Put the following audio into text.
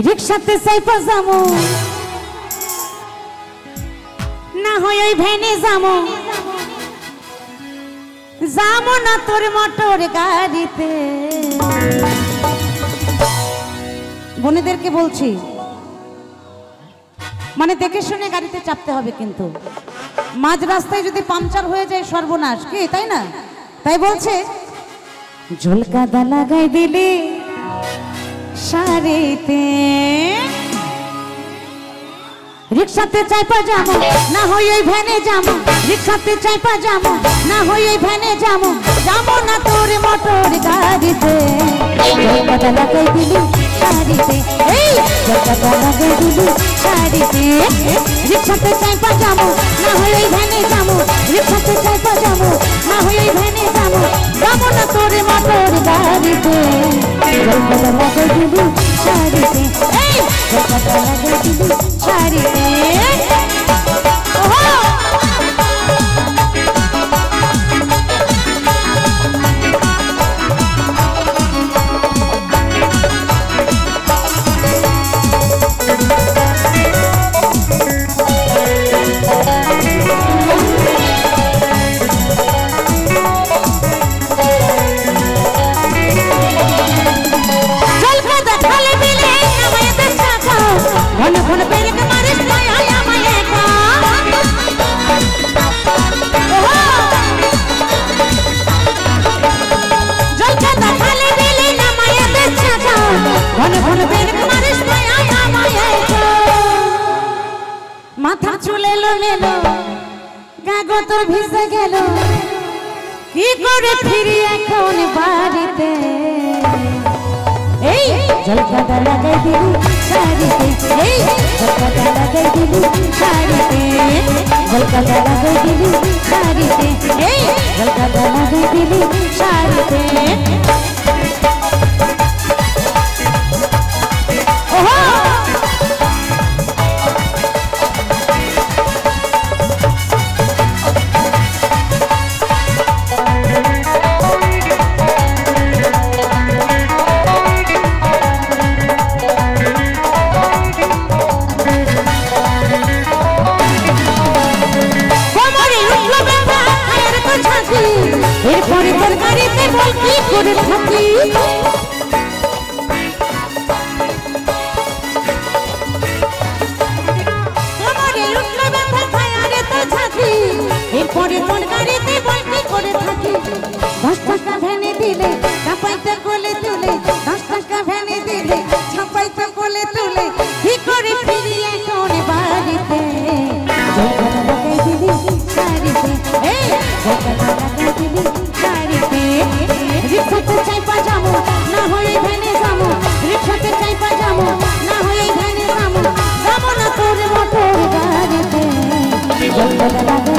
রিক্সাতে চাইপা যামু না হয় ওই ভ্যানে যামু যামু না তোর মোটর গাড়িতে। বোনেদেরকে বলছি মানে দেখে শুনে গাড়িতে চাপতে হবে, কিন্তু মাঝ রাস্তায় যদি পাংচার হয়ে যায় সর্বনাশ, কি তাই না? তাই বলছে ঝুলকাদা লাগাই দিলে শাড়িতে, রিক্সাতে চাইপা যাবো না হয় ওই ভ্যানে যাবো, রিক্সাতে চাইপা যাবো না হয় ওই ভ্যানে যাবো, যাবো না তোর মোটর গাড়িতে। ঝুলকাদা লাগাই দিলি শাড়িতে, এই ঝুলকাদা লাগাই দিলি শাড়িতে, রিক্সাতে চাইপা যাবো না হয় ওই ভ্যানে যাবো, রিক্সাতে চাইপা যাবো না হয় ওই ভ্যানে যাবো, যাবো না তোর মোটর গাড়িতে। ঝুলকাদা লাগাই দিলি শাড়িতে, এই ঝুলকাদা লাগাই দিলি শাড়িতে। মাথা চুলে এলো গাগো তোর ভিজে গেল, কি করে ফিরি এখন বাড়িতে। এই ঝুলকাদা লাগাই দিলি শাড়িতে, এই ঝুলকাদা লাগাই দিলি শাড়িতে, ঝুলকাদা লাগাই দিলি শাড়িতে, এই ঝুলকাদা লাগাই দিলি শাড়িতে। এরপরে তোর গাড়িতে বল কি করে থাকি, এরপরে তোর গাড়িতে বল কি করে থাকি। 10 টাকা ভ্যানে দিলে ছাপাইতে কোলে তুলে, 10 টাকা ভ্যানে দিলে ছাপাইতে কোলে তুলে, কি করে ফিরি এখন বাড়িতে। ঝুলকাদা লাগাই দিলি শাড়িতে, এই ঝুলকাদা লাগাই দিলি শাড়িতে, রিক্সাতে চাইপা যাবো না হয় ওই ভ্যানে যাবো, রিক্সাতে চাইপা যাবো না হয় ওই ভ্যানে যাবো, যাবো না তোর মোটর গাড়িতে। ঝুলকাদা লাগাই